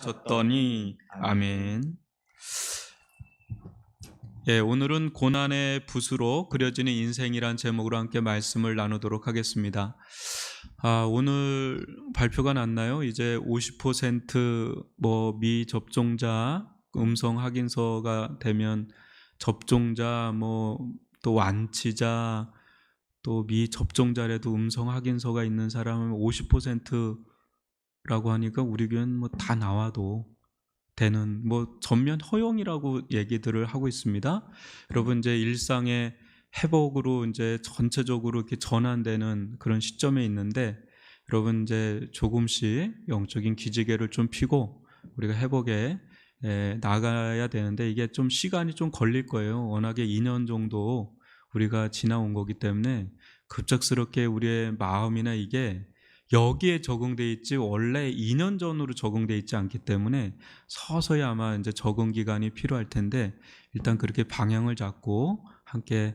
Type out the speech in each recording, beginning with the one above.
졌더니 아멘. 예, 오늘은 고난의 붓으로 그려지는 인생이란 제목으로 함께 말씀을 나누도록 하겠습니다. 오늘 발표가 났나요? 이제 50% 미접종자 음성 확인서가 되면 접종자 또 완치자 또 미접종자라도 음성 확인서가 있는 사람은 50%라고 하니까 우리 교회는 다 나와도 되는 전면 허용이라고 얘기들을 하고 있습니다. 여러분 이제 일상의 회복으로 이제 전체적으로 이렇게 전환되는 그런 시점에 있는데 여러분 이제 조금씩 영적인 기지개를 좀 펴고 우리가 회복에 나가야 되는데 이게 좀 시간이 좀 걸릴 거예요. 워낙에 2년 정도 우리가 지나온 거기 때문에 급작스럽게 우리의 마음이나 이게 여기에 적응돼 있지 원래 2년 전으로 적응돼 있지 않기 때문에 서서히 아마 이제 적응 기간이 필요할 텐데 일단 그렇게 방향을 잡고 함께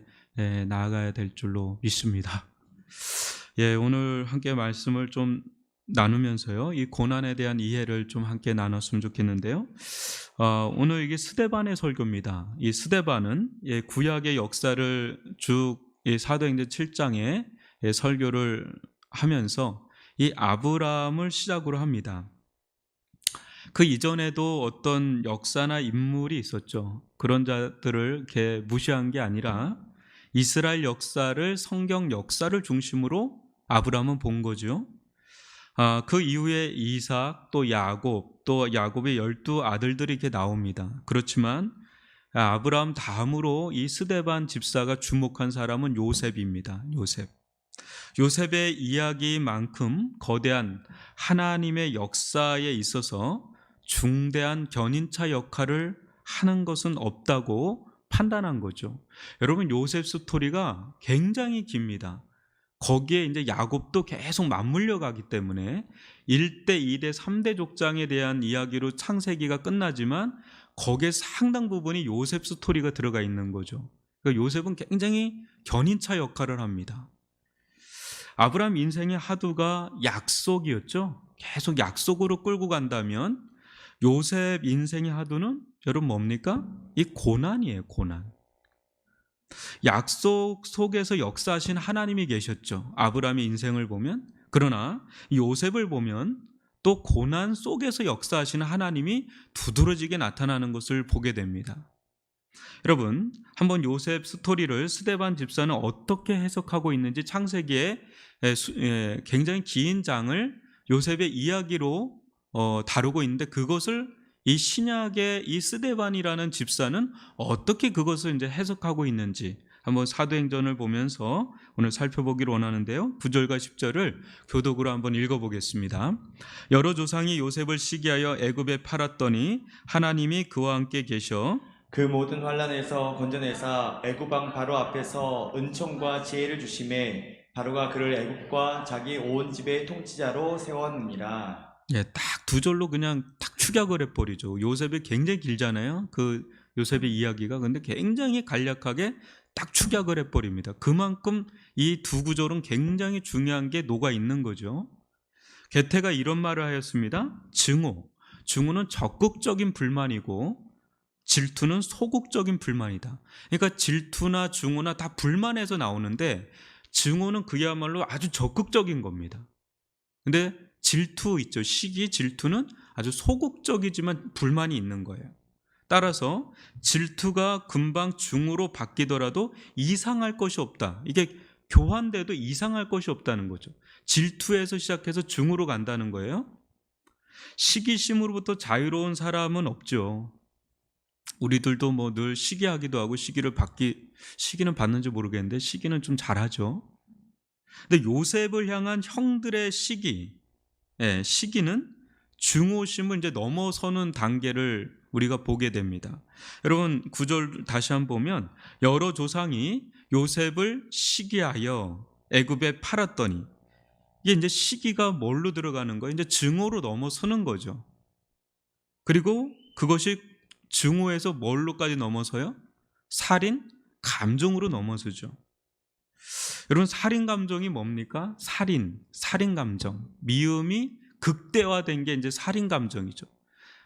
나아가야 될 줄로 믿습니다. 오늘 함께 말씀을 좀 나누면서요, 이 고난에 대한 이해를 좀 함께 나눴으면 좋겠는데요. 오늘 이게 스데반의 설교입니다. 이 스데반은 구약의 역사를 쭉 사도행전 7장에 설교를 하면서 이 아브라함을 시작으로 합니다. 그 이전에도 어떤 역사나 인물이 있었죠. 그런 자들을 이렇게 무시한 게 아니라 이스라엘 역사를, 성경 역사를 중심으로 아브라함은 본 거죠. 그 이후에 이삭, 또 야곱, 또 야곱의 12 아들들이 이렇게 나옵니다. 그렇지만 아브라함 다음으로 이 스데반 집사가 주목한 사람은 요셉입니다. 요셉의 이야기만큼 거대한 하나님의 역사에 있어서 중대한 견인차 역할을 하는 것은 없다고 판단한 거죠. 여러분, 요셉 스토리가 굉장히 깁니다. 거기에 이제 야곱도 계속 맞물려 가기 때문에 1대, 2대, 3대 족장에 대한 이야기로 창세기가 끝나지만 거기에 상당 부분이 요셉 스토리가 들어가 있는 거죠. 그러니까 요셉은 굉장히 견인차 역할을 합니다. 아브라함 인생의 하두가 약속이었죠. 계속 약속으로 끌고 간다면 요셉 인생의 하두는 여러분 뭡니까? 이 고난이에요. 고난. 약속 속에서 역사하신 하나님이 계셨죠. 아브라함의 인생을 보면. 그러나 요셉을 보면 또 고난 속에서 역사하시는 하나님이 두드러지게 나타나는 것을 보게 됩니다. 여러분, 한번 요셉 스토리를 스데반 집사는 어떻게 해석하고 있는지 창세기에 굉장히 긴 장을 요셉의 이야기로 다루고 있는데 그것을 이 신약의 이 스데반이라는 집사는 어떻게 그것을 이제 해석하고 있는지 한번 사도행전을 보면서 오늘 살펴보기를 원하는데요. 9절과 10절을 교독으로 한번 읽어보겠습니다. 여러 조상이 요셉을 시기하여 애굽에 팔았더니 하나님이 그와 함께 계셔 그 모든 환난에서 건져내사 애굽 왕 바로 앞에서 은총과 지혜를 주심에 바로가 그를 애굽과 자기 온 집의 통치자로 세웠느니라. 딱 두 절로 그냥 딱 축약을 해버리죠. 요셉이 굉장히 길잖아요. 그 요셉의 이야기가. 근데 굉장히 간략하게 딱 축약을 해버립니다. 그만큼 이 두 구절은 굉장히 중요한 게 녹아 있는 거죠. 게테가 이런 말을 하였습니다. 증오는 적극적인 불만이고 질투는 소극적인 불만이다. 그러니까 질투나 증오나 다 불만에서 나오는데 증오는 그야말로 아주 적극적인 겁니다. 근데 질투 있죠. 시기, 질투는 아주 소극적이지만 불만이 있는 거예요. 따라서 질투가 금방 증오로 바뀌더라도 이상할 것이 없다. 이게 교환돼도 이상할 것이 없다는 거죠. 질투에서 시작해서 증오로 간다는 거예요. 시기심으로부터 자유로운 사람은 없죠. 우리들도 늘 시기하기도 하고 시기는 받는지 모르겠는데 시기는 좀 잘하죠. 근데 요셉을 향한 형들의 시기는 증오심을 이제 넘어서는 단계를 우리가 보게 됩니다. 여러분 9절 다시 한번 보면 여러 조상이 요셉을 시기하여 애굽에 팔았더니 이게 이제 시기가 뭘로 들어가는 거예요? 이제 증오로 넘어서는 거죠. 그리고 그것이 증오에서 뭘로까지 넘어서요? 살인, 감정으로 넘어서죠. 여러분 살인 감정이 뭡니까? 살인 감정. 미움이 극대화된 게 이제 살인 감정이죠.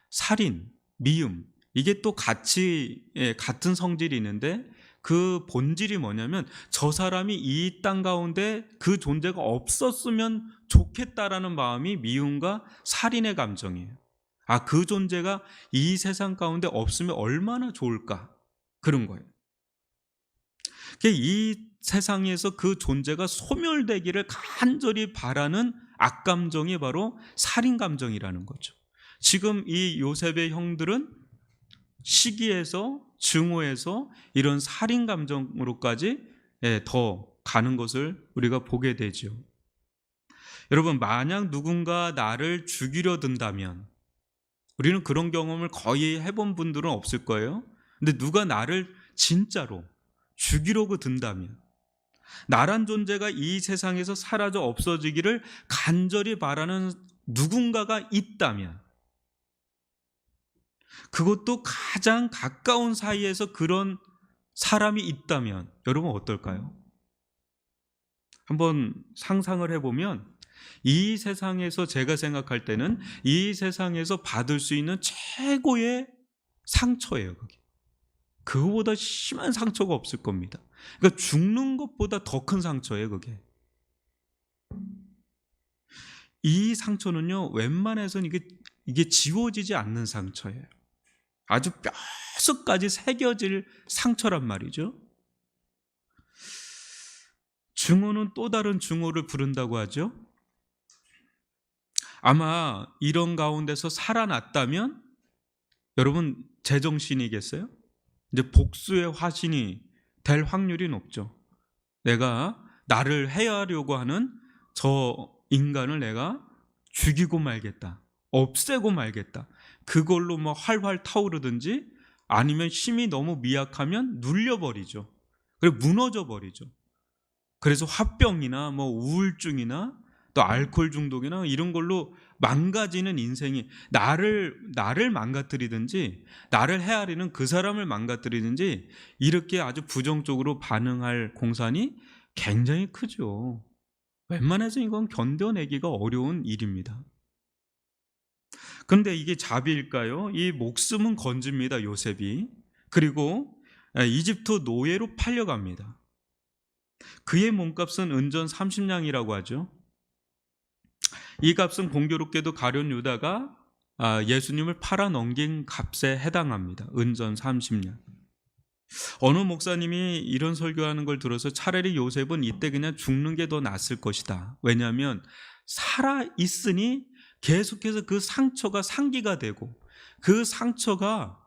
살인, 미움, 이게 또 같이 같은 성질이 있는데 그 본질이 뭐냐면 저 사람이 이 땅 가운데 그 존재가 없었으면 좋겠다라는 마음이 미움과 살인의 감정이에요. 아, 그 존재가 이 세상 가운데 없으면 얼마나 좋을까? 그런 거예요. 이 세상에서 그 존재가 소멸되기를 간절히 바라는 악감정이 바로 살인감정이라는 거죠. 지금 이 요셉의 형들은 시기에서 증오에서 이런 살인감정으로까지 더 가는 것을 우리가 보게 되죠. 여러분, 만약 누군가 나를 죽이려 든다면, 우리는 그런 경험을 거의 해본 분들은 없을 거예요. 근데 누가 나를 진짜로 죽이려고 든다면, 나란 존재가 이 세상에서 사라져 없어지기를 간절히 바라는 누군가가 있다면, 그것도 가장 가까운 사이에서 그런 사람이 있다면 여러분 어떨까요? 한번 상상을 해보면 이 세상에서, 제가 생각할 때는 이 세상에서 받을 수 있는 최고의 상처예요. 그게. 그거보다 심한 상처가 없을 겁니다. 그러니까 죽는 것보다 더 큰 상처예요. 그게. 이 상처는요, 웬만해서는 이게 지워지지 않는 상처예요. 아주 뼛속까지 새겨질 상처란 말이죠. 증오는 또 다른 증오를 부른다고 하죠. 아마 이런 가운데서 살아났다면 여러분 제정신이겠어요? 이제 복수의 화신이 될 확률이 높죠. 내가 나를 해하려고 하는 저 인간을 내가 죽이고 말겠다, 없애고 말겠다. 그걸로 뭐 활활 타오르든지 아니면 힘이 너무 미약하면 눌려버리죠. 그리고 무너져 버리죠. 그래서 화병이나 뭐 우울증이나 또 알코올 중독이나 이런 걸로 망가지는 인생이, 나를 망가뜨리든지 나를 헤아리는 그 사람을 망가뜨리든지 이렇게 아주 부정적으로 반응할 공산이 굉장히 크죠. 웬만해서 이건 견뎌내기가 어려운 일입니다. 그런데 이게 자비일까요? 이 목숨은 건집니다, 요셉이. 그리고 이집트 노예로 팔려갑니다. 그의 몸값은 은전 30냥이라고 하죠. 이 값은 공교롭게도 가룟 유다가 예수님을 팔아 넘긴 값에 해당합니다. 은전 30냥. 어느 목사님이 이런 설교하는 걸 들어서 차라리 요셉은 이때 그냥 죽는 게 더 낫을 것이다. 왜냐하면 살아있으니 계속해서 그 상처가 상기가 되고 그 상처가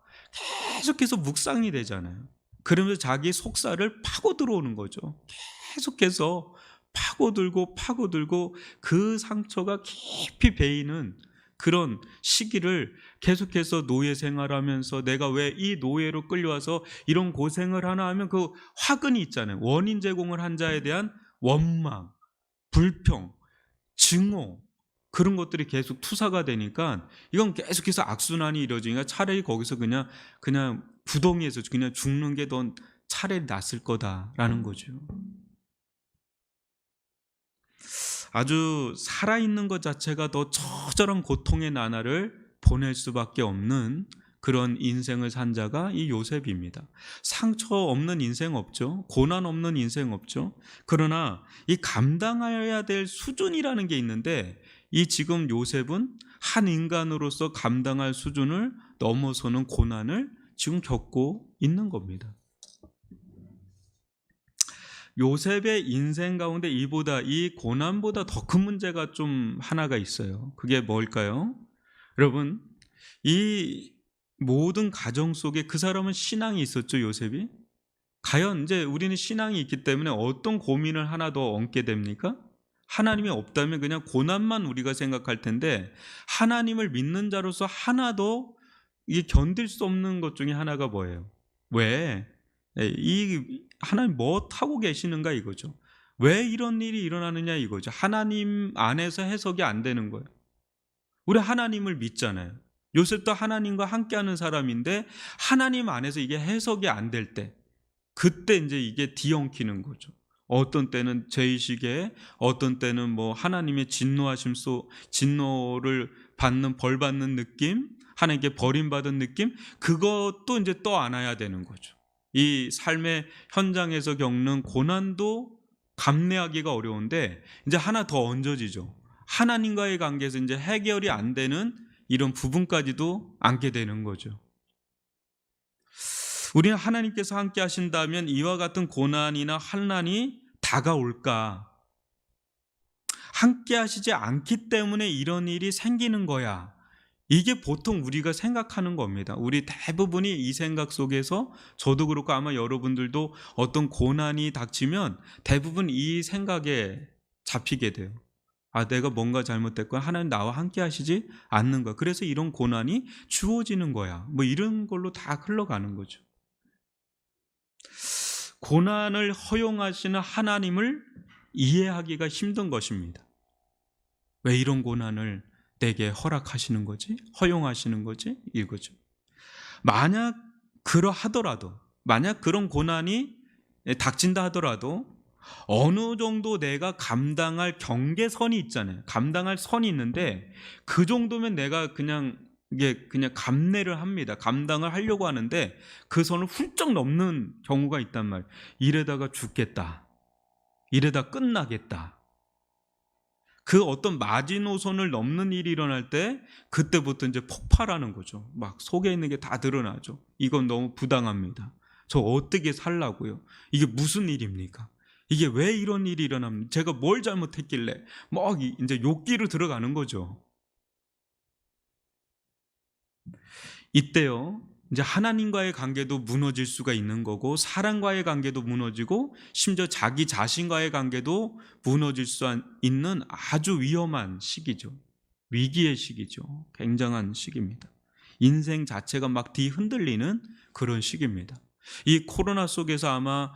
계속해서 묵상이 되잖아요. 그러면서 자기 속살을 파고 들어오는 거죠. 계속해서 파고들고 그 상처가 깊이 베이는 그런 시기를 계속해서 노예 생활하면서 내가 왜 이 노예로 끌려와서 이런 고생을 하나 하면 그 화근이 있잖아요. 원인 제공을 한 자에 대한 원망, 불평, 증오, 그런 것들이 계속 투사가 되니까 이건 계속해서 악순환이 이루어지니까 차라리 거기서 그냥 구덩이에서 그냥 죽는 게 더 차라리 낫을 거다라는 거죠. 아주 살아있는 것 자체가 더 처절한 고통의 나날을 보낼 수밖에 없는 그런 인생을 산 자가 이 요셉입니다. 상처 없는 인생 없죠. 고난 없는 인생 없죠. 그러나 이 감당해야 될 수준이라는 게 있는데 이 지금 요셉은 한 인간으로서 감당할 수준을 넘어서는 고난을 지금 겪고 있는 겁니다. 요셉의 인생 가운데 이 고난보다 더 큰 문제가 좀 하나가 있어요. 그게 뭘까요? 여러분, 이 모든 가정 속에 그 사람은 신앙이 있었죠, 요셉이? 과연 이제 우리는 신앙이 있기 때문에 어떤 고민을 하나 더 얹게 됩니까? 하나님이 없다면 그냥 고난만 우리가 생각할 텐데 하나님을 믿는 자로서 하나 더 이게 견딜 수 없는 것 중에 하나가 뭐예요? 왜? 이 하나님 뭐 타고 계시는가 이거죠. 왜 이런 일이 일어나느냐 이거죠. 하나님 안에서 해석이 안 되는 거예요. 우리 하나님을 믿잖아요. 요셉도 하나님과 함께하는 사람인데 하나님 안에서 이게 해석이 안 될 때, 그때 이제 이게 뒤엉키는 거죠. 어떤 때는 죄의식에, 어떤 때는 뭐 하나님의 진노를 받는 벌 받는 느낌, 하나님께 버림받은 느낌, 그것도 이제 떠안아야 되는 거죠. 이 삶의 현장에서 겪는 고난도 감내하기가 어려운데 이제 하나 더 얹어지죠. 하나님과의 관계에서 이제 해결이 안 되는 이런 부분까지도 안게 되는 거죠. 우리는 하나님께서 함께 하신다면 이와 같은 고난이나 환난이 다가올까? 함께 하시지 않기 때문에 이런 일이 생기는 거야. 이게 보통 우리가 생각하는 겁니다. 우리 대부분이 이 생각 속에서, 저도 그렇고 아마 여러분들도 어떤 고난이 닥치면 대부분 이 생각에 잡히게 돼요. 아, 내가 뭔가 잘못됐거나 하나님 나와 함께 하시지 않는 거야. 그래서 이런 고난이 주어지는 거야. 뭐 이런 걸로 다 흘러가는 거죠. 고난을 허용하시는 하나님을 이해하기가 힘든 것입니다. 왜 이런 고난을 내게 허락하시는 거지? 허용하시는 거지? 이거죠. 만약 그러하더라도, 만약 그런 고난이 닥친다 하더라도 어느 정도 내가 감당할 경계선이 있잖아요. 감당할 선이 있는데 그 정도면 내가 그냥 감내를 합니다. 감당을 하려고 하는데 그 선을 훌쩍 넘는 경우가 있단 말이에요. 이러다가 죽겠다. 이러다 끝나겠다. 그 어떤 마지노선을 넘는 일이 일어날 때 그때부터 이제 폭발하는 거죠. 막 속에 있는 게 다 드러나죠. 이건 너무 부당합니다. 저 어떻게 살라고요? 이게 무슨 일입니까? 이게 왜 이런 일이 일어납니까? 제가 뭘 잘못했길래 막 이제 욕기로 들어가는 거죠. 이때요, 이제 하나님과의 관계도 무너질 수가 있는 거고, 사람과의 관계도 무너지고, 심지어 자기 자신과의 관계도 무너질 수 있는 아주 위험한 시기죠. 위기의 시기죠. 굉장한 시기입니다. 인생 자체가 막 뒤흔들리는 그런 시기입니다. 이 코로나 속에서 아마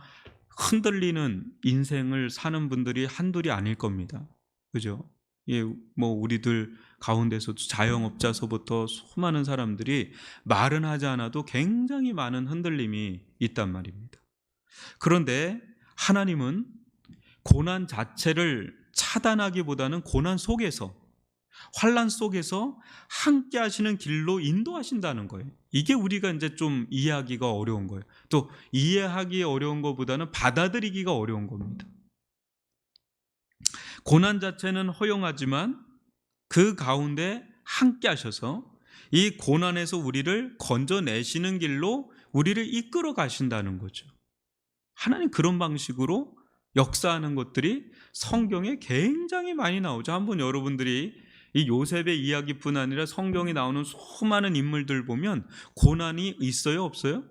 흔들리는 인생을 사는 분들이 한둘이 아닐 겁니다. 그죠? 예, 뭐 우리들 가운데서도 자영업자서부터 수많은 사람들이 말은 하지 않아도 굉장히 많은 흔들림이 있단 말입니다. 그런데 하나님은 고난 자체를 차단하기보다는 고난 속에서, 환난 속에서 함께 하시는 길로 인도하신다는 거예요. 이게 우리가 이제 좀 이해하기가 어려운 거예요. 또 이해하기 어려운 것보다는 받아들이기가 어려운 겁니다. 고난 자체는 허용하지만 그 가운데 함께 하셔서 이 고난에서 우리를 건져내시는 길로 우리를 이끌어 가신다는 거죠. 하나님 그런 방식으로 역사하는 것들이 성경에 굉장히 많이 나오죠. 한번 여러분들이 이 요셉의 이야기뿐 아니라 성경에 나오는 수많은 인물들 보면 고난이 있어요, 없어요?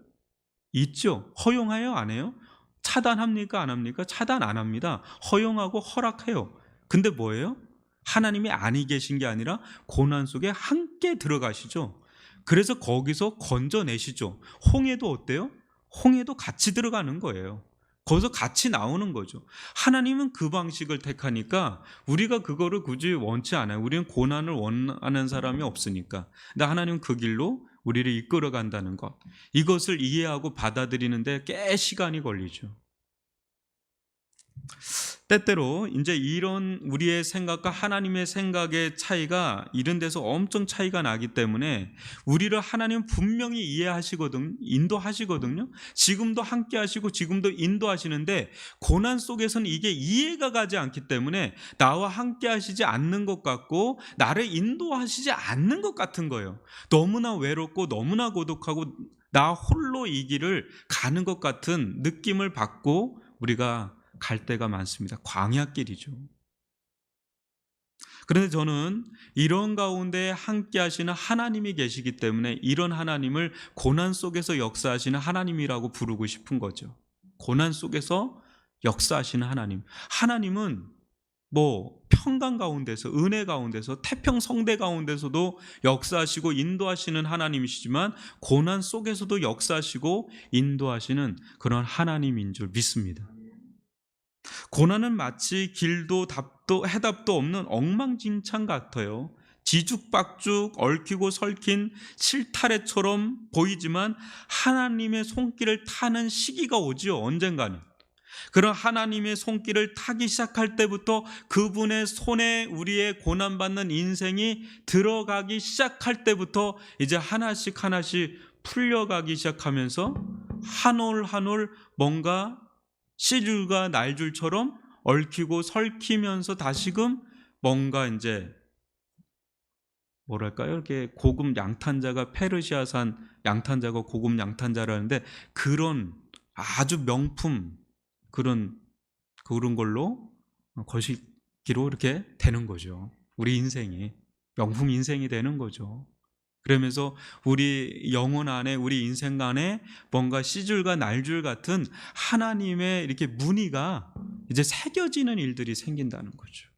있죠. 허용해요, 안 해요? 차단합니까, 안 합니까? 차단 안 합니다. 허용하고 허락해요. 근데 뭐예요? 하나님이 아니 계신 게 아니라 고난 속에 함께 들어가시죠. 그래서 거기서 건져내시죠. 홍해도 어때요? 홍해도 같이 들어가는 거예요. 거기서 같이 나오는 거죠. 하나님은 그 방식을 택하니까 우리가 그거를 굳이 원치 않아요. 우리는 고난을 원하는 사람이 없으니까. 근데 하나님은 그 길로 우리를 이끌어 간다는 것, 이것을 이해하고 받아들이는데 꽤 시간이 걸리죠. 때때로 이제 이런 우리의 생각과 하나님의 생각의 차이가 이런 데서 엄청 차이가 나기 때문에 우리를 하나님은 분명히 이해하시거든요. 인도하시거든요. 지금도 함께 하시고 지금도 인도하시는데 고난 속에서는 이게 이해가 가지 않기 때문에 나와 함께 하시지 않는 것 같고 나를 인도하시지 않는 것 같은 거예요. 너무나 외롭고 너무나 고독하고 나 홀로 이 길을 가는 것 같은 느낌을 받고 우리가 갈 때가 많습니다. 광야길이죠. 그런데 저는 이런 가운데 함께 하시는 하나님이 계시기 때문에 이런 하나님을 고난 속에서 역사하시는 하나님이라고 부르고 싶은 거죠. 고난 속에서 역사하시는 하나님. 하나님은 뭐 평강 가운데서, 은혜 가운데서, 태평 성대 가운데서도 역사하시고 인도하시는 하나님이시지만 고난 속에서도 역사하시고 인도하시는 그런 하나님인 줄 믿습니다. 고난은 마치 길도 답도 해답도 없는 엉망진창 같아요. 뒤죽박죽 얽히고 설킨 실타래처럼 보이지만 하나님의 손길을 타는 시기가 오지요. 언젠가는. 그런 하나님의 손길을 타기 시작할 때부터 그분의 손에 우리의 고난받는 인생이 들어가기 시작할 때부터 이제 하나씩 하나씩 풀려가기 시작하면서 한 올 한 올 뭔가 씨줄과 날줄처럼 얽히고 설키면서 다시금 뭔가 이제 뭐랄까요? 이렇게 고급 양탄자가 페르시아산 양탄자가 고급 양탄자라는데 그런 아주 명품 그런 걸로 거시기로 이렇게 되는 거죠. 우리 인생이 명품 인생이 되는 거죠. 그러면서 우리 영혼 안에 우리 인생 안에 뭔가 씨줄과 날줄 같은 하나님의 이렇게 무늬가 이제 새겨지는 일들이 생긴다는 거죠.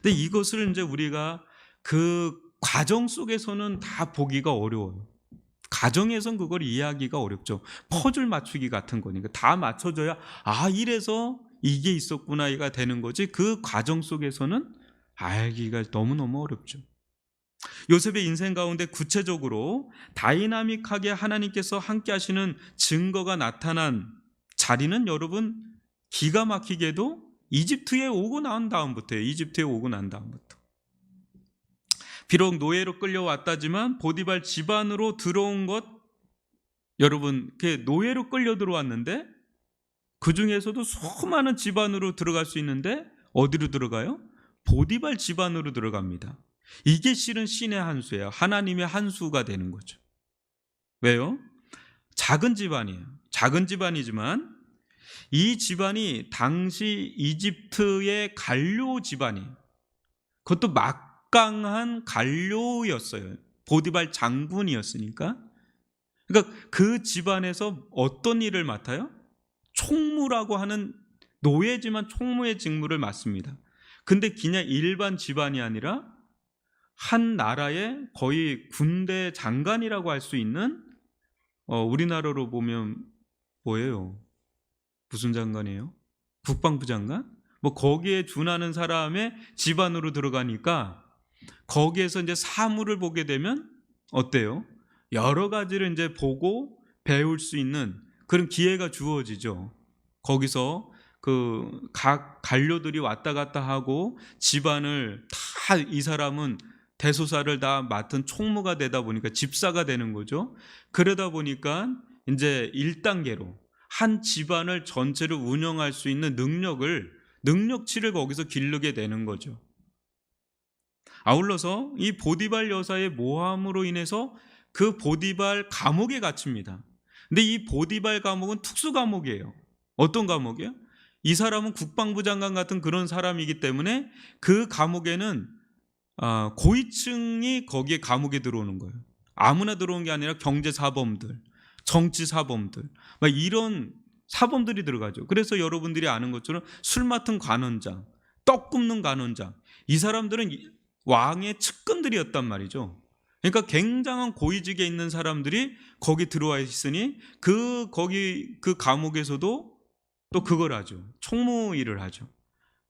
근데 이것을 이제 우리가 그 과정 속에서는 다 보기가 어려워요. 가정에선 그걸 이해하기가 어렵죠. 퍼즐 맞추기 같은 거니까 다 맞춰져야 이래서 이게 있었구나가 되는 거지 그 과정 속에서는 알기가 너무너무 어렵죠. 요셉의 인생 가운데 구체적으로 다이나믹하게 하나님께서 함께 하시는 증거가 나타난 자리는 여러분 기가 막히게도 이집트에 오고 난 다음부터예요. 이집트에 오고 난 다음부터. 비록 노예로 끌려왔다지만 보디발 집안으로 들어온 것 여러분 노예로 끌려 들어왔는데 그 중에서도 수많은 집안으로 들어갈 수 있는데 어디로 들어가요? 보디발 집안으로 들어갑니다. 이게 실은 신의 한 수예요. 하나님의 한 수가 되는 거죠. 왜요? 작은 집안이에요. 작은 집안이지만 이 집안이 당시 이집트의 관료 집안이에요. 그것도 막강한 관료였어요. 보디발 장군이었으니까. 그러니까 그 집안에서 어떤 일을 맡아요? 총무라고 하는 노예지만 총무의 직무를 맡습니다. 근데 그냥 일반 집안이 아니라 한 나라의 거의 군대 장관이라고 할 수 있는 우리나라로 보면 뭐예요? 무슨 장관이에요? 국방부 장관? 뭐 거기에 준하는 사람의 집안으로 들어가니까 거기에서 이제 사물을 보게 되면 어때요? 여러 가지를 이제 보고 배울 수 있는 그런 기회가 주어지죠. 거기서 그 각 관료들이 왔다 갔다 하고 집안을 다 이 사람은 대소사를 다 맡은 총무가 되다 보니까 집사가 되는 거죠. 그러다 보니까 이제 1단계로 한 집안을 전체를 운영할 수 있는 능력치를 거기서 기르게 되는 거죠. 아울러서 이 보디발 여사의 모함으로 인해서 그 보디발 감옥에 갇힙니다. 근데 이 보디발 감옥은 특수 감옥이에요. 어떤 감옥이에요? 이 사람은 국방부 장관 같은 그런 사람이기 때문에 그 감옥에는 고위층이 거기에 감옥에 들어오는 거예요. 아무나 들어오는 게 아니라 경제사범들, 정치사범들 막 이런 사범들이 들어가죠. 그래서 여러분들이 아는 것처럼 술 맡은 관원장, 떡 굽는 관원장 이 사람들은 왕의 측근들이었단 말이죠. 그러니까 굉장한 고위직에 있는 사람들이 거기 들어와 있으니 그 감옥에서도 또 그걸 하죠. 총무 일을 하죠.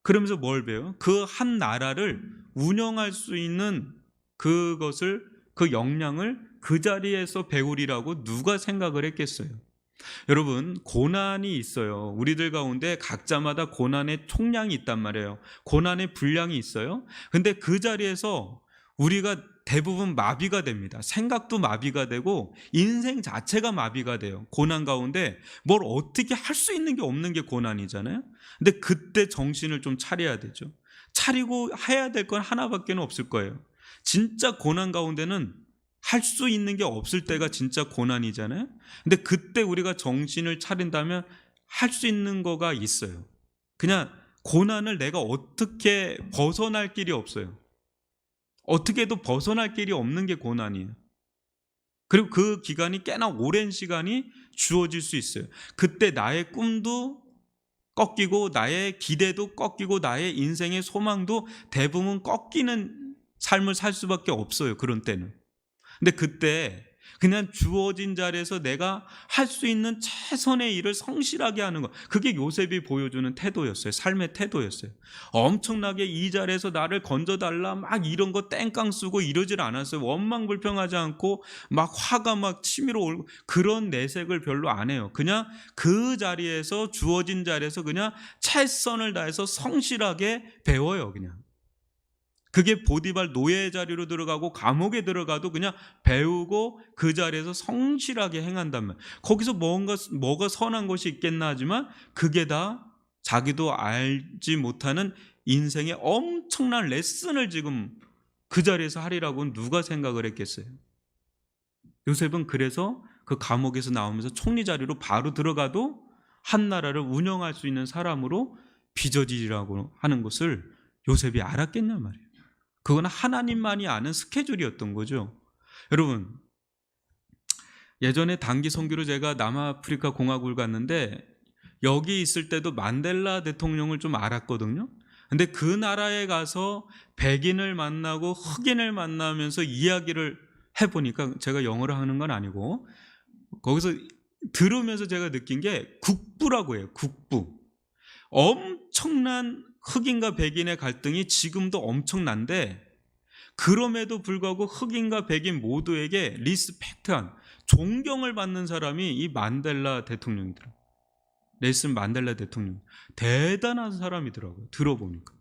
그러면서 뭘 배워요? 그 한 나라를 운영할 수 있는 그 역량을 그 자리에서 배우리라고 누가 생각을 했겠어요? 여러분 고난이 있어요. 우리들 가운데 각자마다 고난의 총량이 있단 말이에요. 고난의 분량이 있어요. 근데 그 자리에서 우리가 대부분 마비가 됩니다. 생각도 마비가 되고 인생 자체가 마비가 돼요. 고난 가운데 뭘 어떻게 할 수 있는 게 없는 게 고난이잖아요. 근데 그때 정신을 좀 차려야 되죠. 차리고 해야 될 건 하나밖에 없을 거예요. 진짜 고난 가운데는 할 수 있는 게 없을 때가 진짜 고난이잖아요. 근데 그때 우리가 정신을 차린다면 할 수 있는 거가 있어요. 그냥 고난을 내가 어떻게 벗어날 길이 없어요. 어떻게 해도 벗어날 길이 없는 게 고난이에요. 그리고 그 기간이 꽤나 오랜 시간이 주어질 수 있어요. 그때 나의 꿈도 꺾이고 나의 기대도 꺾이고 나의 인생의 소망도 대부분 꺾이는 삶을 살 수밖에 없어요. 그런 때는. 근데 그때 그냥 주어진 자리에서 내가 할 수 있는 최선의 일을 성실하게 하는 것. 그게 요셉이 보여주는 태도였어요. 삶의 태도였어요. 엄청나게 이 자리에서 나를 건져달라 막 이런 거 땡깡 쓰고 이러질 않았어요. 원망불평하지 않고 막 화가 막 치밀어 오르고 그런 내색을 별로 안 해요. 그냥 그 자리에서 주어진 자리에서 그냥 최선을 다해서 성실하게 배워요. 그냥. 그게 보디발 노예 자리로 들어가고 감옥에 들어가도 그냥 배우고 그 자리에서 성실하게 행한다면 거기서 뭐가 선한 것이 있겠나 하지만 그게 다 자기도 알지 못하는 인생의 엄청난 레슨을 지금 그 자리에서 하리라고는 누가 생각을 했겠어요. 요셉은 그래서 그 감옥에서 나오면서 총리 자리로 바로 들어가도 한 나라를 운영할 수 있는 사람으로 빚어지라고 하는 것을 요셉이 알았겠냐 말이에요. 그건 하나님만이 아는 스케줄이었던 거죠. 여러분, 예전에 단기 선교로 제가 남아프리카 공화국을 갔는데 여기 있을 때도 만델라 대통령을 좀 알았거든요. 근데 그 나라에 가서 백인을 만나고 흑인을 만나면서 이야기를 해보니까 제가 영어를 하는 건 아니고 거기서 들으면서 제가 느낀 게 국부라고 해요. 국부. 엄청난 흑인과 백인의 갈등이 지금도 엄청난데 그럼에도 불구하고 흑인과 백인 모두에게 리스펙트한 존경을 받는 사람이 이 만델라 대통령이더라고요. 넬슨 만델라 대통령. 대단한 사람이더라고요. 들어보니까.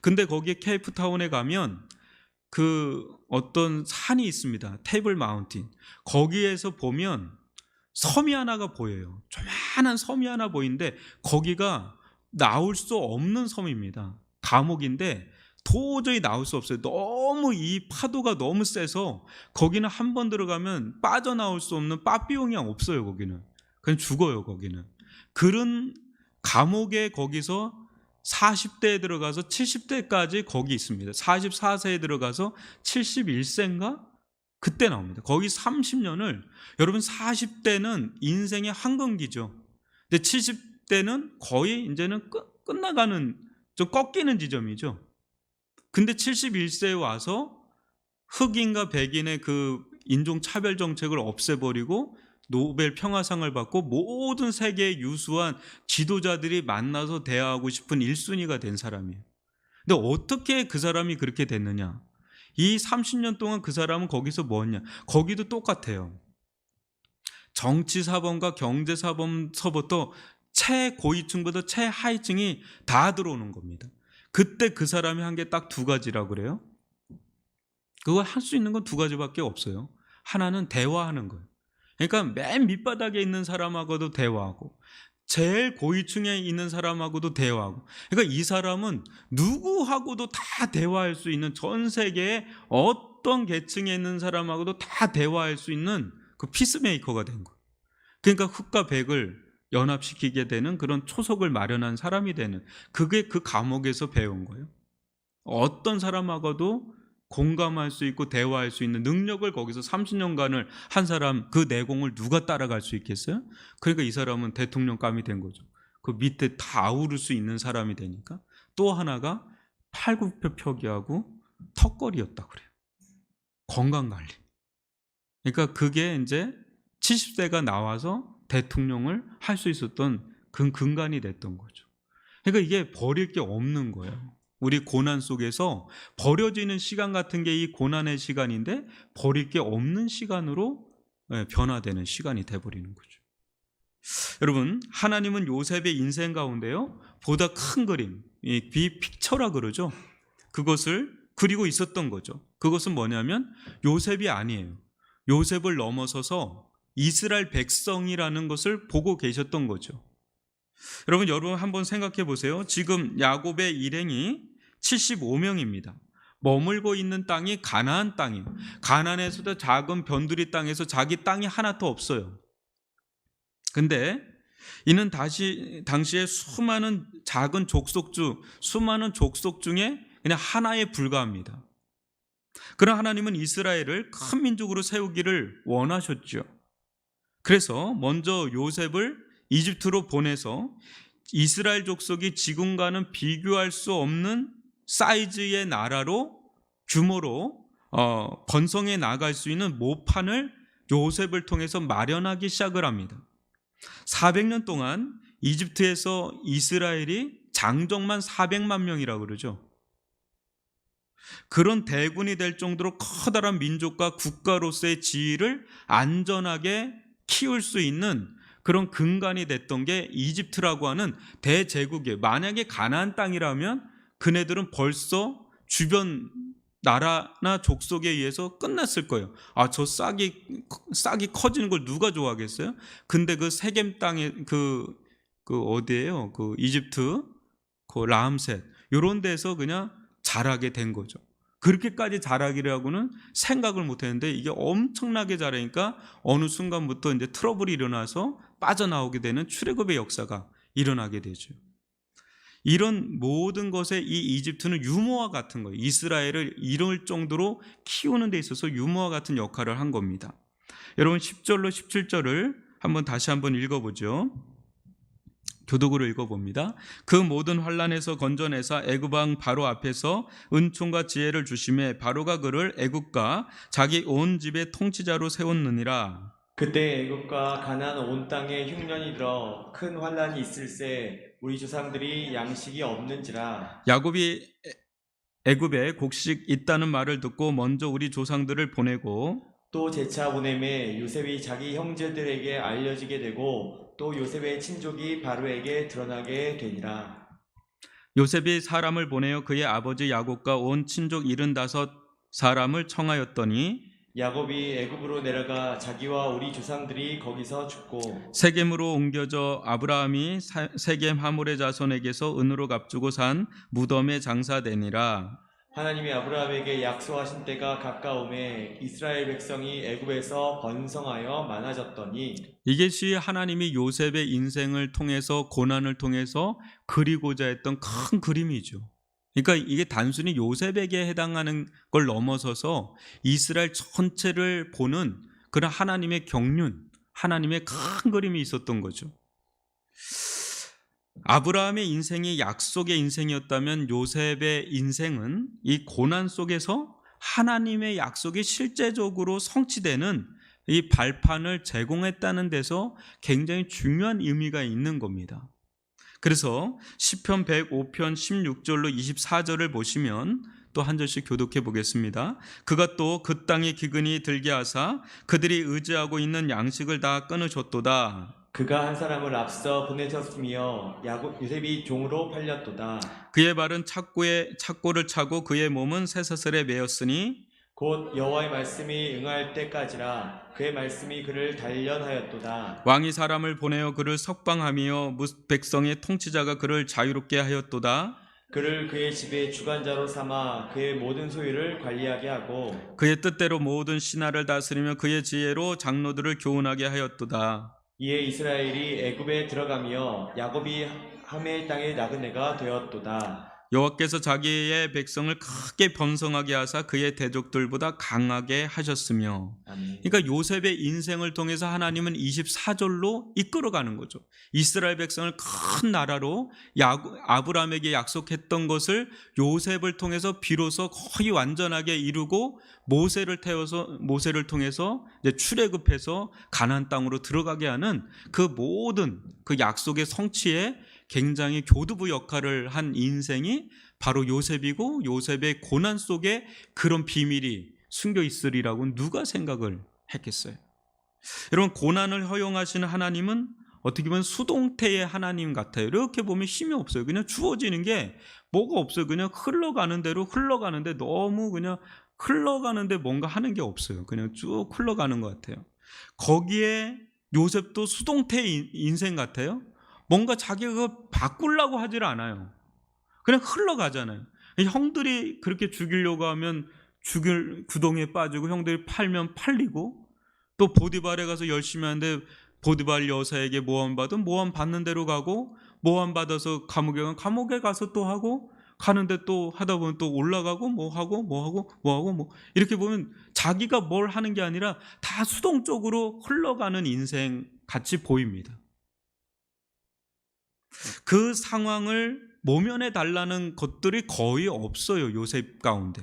근데 거기에 케이프타운에 가면 그 어떤 산이 있습니다. 테이블 마운틴. 거기에서 보면 섬이 하나가 보여요. 조만한 섬이 하나 보이는데 거기가 나올 수 없는 섬입니다. 감옥인데 도저히 나올 수 없어요. 너무 이 파도가 너무 세서 거기는 한 번 들어가면 빠져나올 수 없는 빠삐용이 없어요. 거기는 그냥 죽어요. 거기는 그런 감옥에 거기서 40대에 들어가서 70대까지 거기 있습니다. 44세에 들어가서 71세인가? 그때 나옵니다. 거기 30년을 여러분 40대는 인생의 황금기죠. 근데 70대는 거의 이제는 끝나가는 좀 꺾이는 지점이죠. 근데 71세에 와서 흑인과 백인의 그 인종차별 정책을 없애버리고 노벨 평화상을 받고 모든 세계의 유수한 지도자들이 만나서 대화하고 싶은 1순위가 된 사람이에요. 근데 어떻게 그 사람이 그렇게 됐느냐? 이 30년 동안 그 사람은 거기서 뭐했냐? 거기도 똑같아요. 정치사범과 경제사범서부터 최고위층부터 최하위층이 다 들어오는 겁니다. 그때 그 사람이 한 게 딱 두 가지라고 그래요. 그거 할 수 있는 건 두 가지밖에 없어요. 하나는 대화하는 거예요. 그러니까 맨 밑바닥에 있는 사람하고도 대화하고 제일 고위층에 있는 사람하고도 대화하고 그러니까 이 사람은 누구하고도 다 대화할 수 있는 전 세계의 어떤 계층에 있는 사람하고도 다 대화할 수 있는 그 피스메이커가 된 거예요. 그러니까 흑과 백을 연합시키게 되는 그런 초석을 마련한 사람이 되는 그게 그 감옥에서 배운 거예요. 어떤 사람하고도 공감할 수 있고 대화할 수 있는 능력을 거기서 30년간을 한 사람 그 내공을 누가 따라갈 수 있겠어요? 그러니까 이 사람은 대통령감이 된 거죠. 그 밑에 다 아우를 수 있는 사람이 되니까. 또 하나가 팔굽혀펴기하고 턱걸이였다 그래요. 건강관리. 그러니까 그게 이제 70세가 나와서 대통령을 할 수 있었던 그 근간이 됐던 거죠. 그러니까 이게 버릴 게 없는 거예요. 우리 고난 속에서 버려지는 시간 같은 게 이 고난의 시간인데 버릴 게 없는 시간으로 변화되는 시간이 돼버리는 거죠. 여러분, 하나님은 요셉의 인생 가운데요 보다 큰 그림, 이 빅픽처라 그러죠. 그것을 그리고 있었던 거죠. 그것은 뭐냐면 요셉이 아니에요. 요셉을 넘어서서 이스라엘 백성이라는 것을 보고 계셨던 거죠. 여러분 한번 생각해 보세요. 지금 야곱의 일행이 75명입니다. 머물고 있는 땅이 가나안 땅이에요. 가나안에서도 작은 변두리 땅에서 자기 땅이 하나 더 없어요. 근데 이는 당시에 수많은 작은 족속 중에 그냥 하나에 불과합니다. 그러나 하나님은 이스라엘을 큰 민족으로 세우기를 원하셨죠. 그래서 먼저 요셉을 이집트로 보내서 이스라엘 족속이 지금과는 비교할 수 없는 사이즈의 나라로 규모로 번성해 나갈 수 있는 모판을 요셉을 통해서 마련하기 시작을 합니다. 400년 동안 이집트에서 이스라엘이 장정만 400만 명이라고 그러죠. 그런 대군이 될 정도로 커다란 민족과 국가로서의 지위를 안전하게 키울 수 있는 그런 근간이 됐던 게 이집트라고 하는 대제국이에요. 만약에 가나안 땅이라면 그네들은 벌써 주변 나라나 족속에 의해서 끝났을 거예요. 저 싹이 커지는 걸 누가 좋아하겠어요? 근데 그 세겜 땅에 그 어디예요? 그 이집트 그 라암셋 이런 데서 그냥 자라게 된 거죠. 그렇게까지 자라기라고는 생각을 못 했는데 이게 엄청나게 자라니까 어느 순간부터 이제 트러블이 일어나서 빠져나오게 되는 출애굽의 역사가 일어나게 되죠. 이런 모든 것에 이 이집트는 유모와 같은 거예요. 이스라엘을 이럴 정도로 키우는 데 있어서 유모와 같은 역할을 한 겁니다. 여러분 10절로 17절을 다시 한번 읽어보죠. 교독으로 읽어봅니다. 그 모든 환난에서 건져내사 애굽 왕 바로 앞에서 은총과 지혜를 주심에 바로가 그를 애굽과 자기 온 집의 통치자로 세웠느니라. 그때 애굽과 가나안 온 땅에 흉년이 들어 큰 환난이 있을세 우리 조상들이 양식이 없는지라. 야곱이 애굽에 곡식 있다는 말을 듣고 먼저 우리 조상들을 보내고 또 재차 보냄에 요셉이 자기 형제들에게 알려지게 되고 또 요셉의 친족이 바로에게 드러나게 되니라. 요셉이 사람을 보내어 그의 아버지 야곱과 온 친족 75사람을 청하였더니 야곱이 애굽으로 내려가 자기와 우리 조상들이 거기서 죽고 세겜으로 옮겨져 아브라함이 세겜 하몰의 자손에게서 은으로 값주고 산 무덤에 장사되니라. 하나님이 아브라함에게 약속하신 때가 가까움에 이스라엘 백성이 애굽에서 번성하여 많아졌더니 이것이 하나님이 요셉의 인생을 통해서 고난을 통해서 그리고자 했던 큰 그림이죠. 그러니까 이게 단순히 요셉에게 해당하는 걸 넘어서서 이스라엘 전체를 보는 그런 하나님의 경륜, 하나님의 큰 그림이 있었던 거죠. 아브라함의 인생이 약속의 인생이었다면 요셉의 인생은 이 고난 속에서 하나님의 약속이 실제적으로 성취되는 이 발판을 제공했다는 데서 굉장히 중요한 의미가 있는 겁니다. 그래서 시편 105편 16절로 24절을 보시면 또 한 절씩 교독해 보겠습니다. 그가 또 그 땅에 기근이 들게 하사 그들이 의지하고 있는 양식을 다 끊으셨도다. 그가 한 사람을 앞서 보내셨으며 요셉이 종으로 팔렸도다. 그의 발은 착고를 차고 그의 몸은 쇠사슬에 매였으니 곧 여호와의 말씀이 응할 때까지라. 그의 말씀이 그를 단련하였도다. 왕이 사람을 보내어 그를 석방하며 백성의 통치자가 그를 자유롭게 하였도다. 그를 그의 집의 주관자로 삼아 그의 모든 소유를 관리하게 하고 그의 뜻대로 모든 신하를 다스리며 그의 지혜로 장로들을 교훈하게 하였도다. 이에 이스라엘이 애굽에 들어가며 야곱이 함의 땅의 나그네가 되었도다. 여호와께서 자기의 백성을 크게 번성하게 하사 그의 대족들보다 강하게 하셨으며. 아멘. 그러니까 요셉의 인생을 통해서 하나님은 24절로 이끌어가는 거죠. 이스라엘 백성을 큰 나라로 아브라함에게 약속했던 것을 요셉을 통해서 비로소 거의 완전하게 이루고 모세를 통해서 이제 출애굽해서 가나안 땅으로 들어가게 하는 그 모든 그 약속의 성취에 굉장히 교두부 역할을 한 인생이 바로 요셉이고, 요셉의 고난 속에 그런 비밀이 숨겨 있으리라고 누가 생각을 했겠어요? 여러분, 고난을 허용하시는 하나님은 어떻게 보면 수동태의 하나님 같아요. 이렇게 보면 힘이 없어요. 그냥 주어지는 게 뭐가 없어요. 그냥 흘러가는 대로 흘러가는데 너무 그냥 흘러가는데 뭔가 하는 게 없어요. 그냥 쭉 흘러가는 것 같아요. 거기에 요셉도 수동태의 인생 같아요. 뭔가 자기가 그걸 바꾸려고 하질 않아요. 그냥 흘러가잖아요. 형들이 그렇게 죽이려고 하면 죽일 구덩이에 빠지고, 형들이 팔면 팔리고, 또 보디발에 가서 열심히 하는데 보디발 여사에게 모함 받으면 모함 받는 대로 가고, 모함 받아서 감옥에 가서 또 하고, 가는데 또 하다 보면 또 올라가고 뭐 이렇게 보면 자기가 뭘 하는 게 아니라 다 수동적으로 흘러가는 인생 같이 보입니다. 그 상황을 모면해 달라는 것들이 거의 없어요. 요셉 가운데.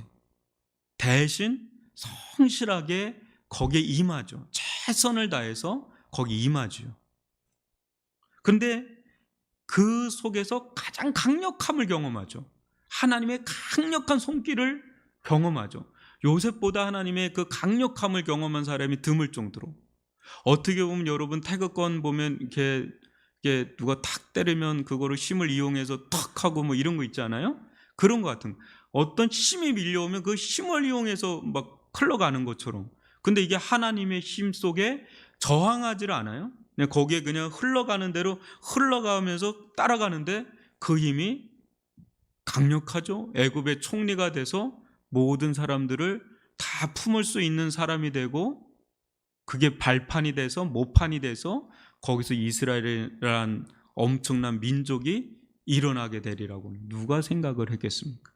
대신 성실하게 거기에 임하죠. 최선을 다해서 거기 임하죠. 그런데 그 속에서 가장 강력함을 경험하죠. 하나님의 강력한 손길을 경험하죠. 요셉보다 하나님의 그 강력함을 경험한 사람이 드물 정도로. 어떻게 보면 여러분 태극권 보면 이렇게 누가 탁 때리면 그거를 힘을 이용해서 탁 하고 뭐 이런 거 있잖아요. 그런 것 같은 어떤 힘이 밀려오면 그 힘을 이용해서 막 흘러가는 것처럼. 근데 이게 하나님의 힘 속에 저항하지를 않아요. 그냥 거기에 그냥 흘러가는 대로 흘러가면서 따라가는데 그 힘이 강력하죠. 애굽의 총리가 돼서 모든 사람들을 다 품을 수 있는 사람이 되고 그게 발판이 돼서 모판이 돼서 거기서 이스라엘이란 엄청난 민족이 일어나게 되리라고 누가 생각을 했겠습니까?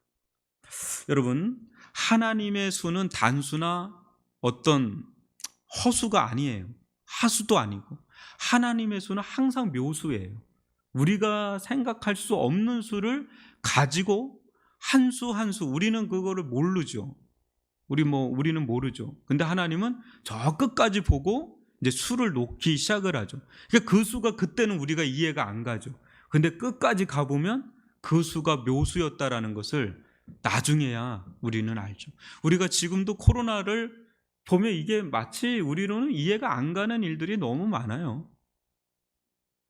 여러분, 하나님의 수는 단수나 어떤 허수가 아니에요. 하수도 아니고 하나님의 수는 항상 묘수예요. 우리가 생각할 수 없는 수를 가지고 한 수 한 수 우리는 그거를 모르죠. 우리는 모르죠. 근데 하나님은 저 끝까지 보고 이제 수를 놓기 시작을 하죠. 그러니까 그 수가 그때는 우리가 이해가 안 가죠. 근데 끝까지 가보면 그 수가 묘수였다라는 것을 나중에야 우리는 알죠. 우리가 지금도 코로나를 보면 이게 마치 우리로는 이해가 안 가는 일들이 너무 많아요.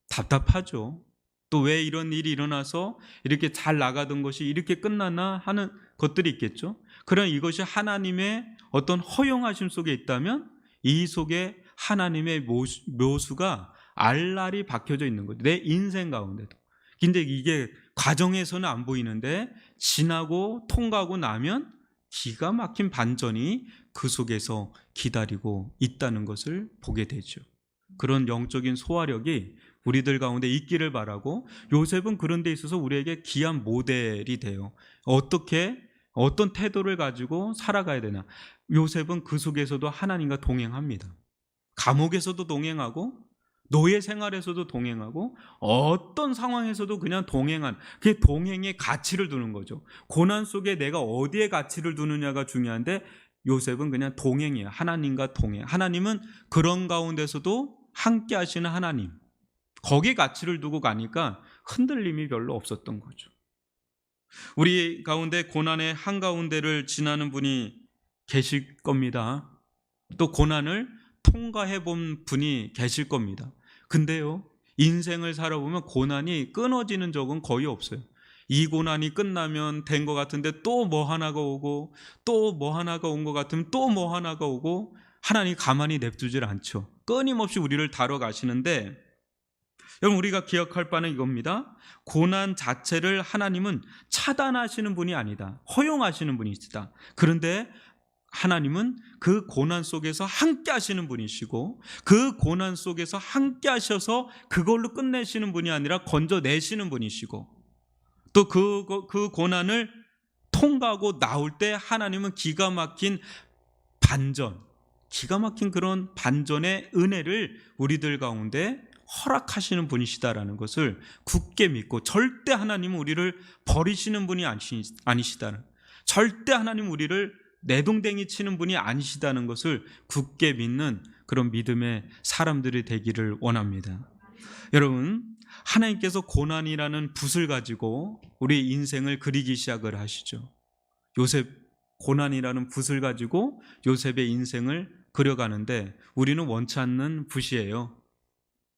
답답하죠. 또 왜 이런 일이 일어나서 이렇게 잘 나가던 것이 이렇게 끝났나 하는 것들이 있겠죠. 그러나 이것이 하나님의 어떤 허용하심 속에 있다면 이 속에 하나님의 묘수가 알알이 박혀져 있는 거죠. 내 인생 가운데도. 근데 이게 과정에서는 안 보이는데 지나고 통과하고 나면 기가 막힌 반전이 그 속에서 기다리고 있다는 것을 보게 되죠. 그런 영적인 소화력이 우리들 가운데 있기를 바라고, 요셉은 그런 데 있어서 우리에게 귀한 모델이 돼요. 어떤 태도를 가지고 살아가야 되나. 요셉은 그 속에서도 하나님과 동행합니다. 감옥에서도 동행하고 노예 생활에서도 동행하고 어떤 상황에서도 그냥 동행한, 그게 동행의 가치를 두는 거죠. 고난 속에 내가 어디에 가치를 두느냐가 중요한데 요셉은 그냥 동행이에요. 하나님과 동행. 하나님은 그런 가운데서도 함께 하시는 하나님, 거기에 가치를 두고 가니까 흔들림이 별로 없었던 거죠. 우리 가운데 고난의 한가운데를 지나는 분이 계실 겁니다. 또 고난을 통과해 본 분이 계실 겁니다. 근데요, 인생을 살아보면 고난이 끊어지는 적은 거의 없어요. 이 고난이 끝나면 된 것 같은데 또 뭐 하나가 오고 또 뭐 하나가 온 것 같으면 또 뭐 하나가 오고, 하나님이 가만히 냅두질 않죠. 끊임없이 우리를 다뤄가시는데, 여러분 우리가 기억할 바는 이겁니다. 고난 자체를 하나님은 차단하시는 분이 아니다. 허용하시는 분이시다. 그런데 하나님은 그 고난 속에서 함께 하시는 분이시고, 그 고난 속에서 함께 하셔서 그걸로 끝내시는 분이 아니라 건져내시는 분이시고, 또 그 고난을 통과하고 나올 때 하나님은 기가 막힌 그런 반전의 은혜를 우리들 가운데 허락하시는 분이시다라는 것을 굳게 믿고, 절대 하나님은 우리를 버리시는 분이 아니시다는, 절대 하나님은 우리를 내동댕이 치는 분이 아니시다는 것을 굳게 믿는 그런 믿음의 사람들이 되기를 원합니다. 여러분, 하나님께서 고난이라는 붓을 가지고 우리 인생을 그리기 시작을 하시죠. 요셉, 고난이라는 붓을 가지고 요셉의 인생을 그려가는데 우리는 원치 않는 붓이에요.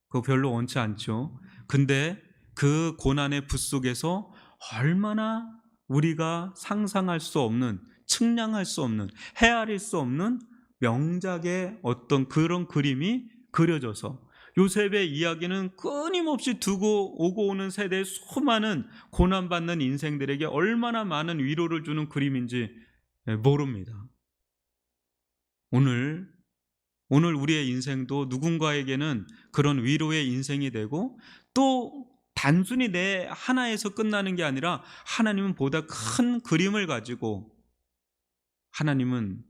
그거 별로 원치 않죠. 근데 그 고난의 붓 속에서 얼마나 우리가 상상할 수 없는, 측량할 수 없는, 헤아릴 수 없는 명작의 어떤 그런 그림이 그려져서, 요셉의 이야기는 끊임없이 두고 오고 오는 세대의 수많은 고난받는 인생들에게 얼마나 많은 위로를 주는 그림인지 모릅니다. 오늘 우리의 인생도 누군가에게는 그런 위로의 인생이 되고, 또 단순히 내 하나에서 끝나는 게 아니라 하나님은 보다 큰 그림을 가지고, 하나님은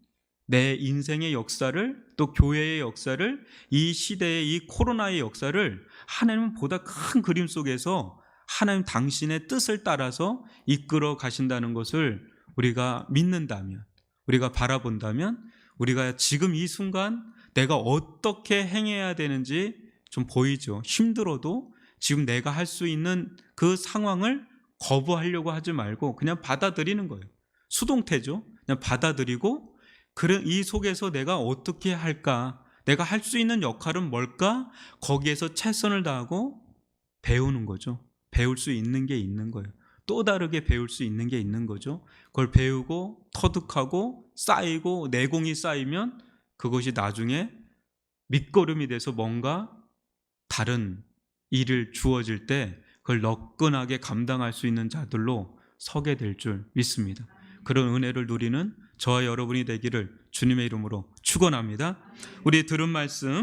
내 인생의 역사를, 또 교회의 역사를, 이 시대의 이 코로나의 역사를 하나님은 보다 큰 그림 속에서 하나님 당신의 뜻을 따라서 이끌어 가신다는 것을 우리가 믿는다면, 우리가 바라본다면, 우리가 지금 이 순간 내가 어떻게 행해야 되는지 좀 보이죠. 힘들어도 지금 내가 할 수 있는 그 상황을 거부하려고 하지 말고 그냥 받아들이는 거예요. 수동태죠. 그냥 받아들이고 이 속에서 내가 어떻게 할까? 내가 할 수 있는 역할은 뭘까? 거기에서 최선을 다하고 배우는 거죠. 배울 수 있는 게 있는 거예요. 또 다르게 배울 수 있는 게 있는 거죠. 그걸 배우고 터득하고 쌓이고 내공이 쌓이면 그것이 나중에 밑거름이 돼서 뭔가 다른 일을 주어질 때 그걸 너끈하게 감당할 수 있는 자들로 서게 될 줄 믿습니다. 그런 은혜를 누리는 저와 여러분이 되기를 주님의 이름으로 축원합니다. 우리 들은 말씀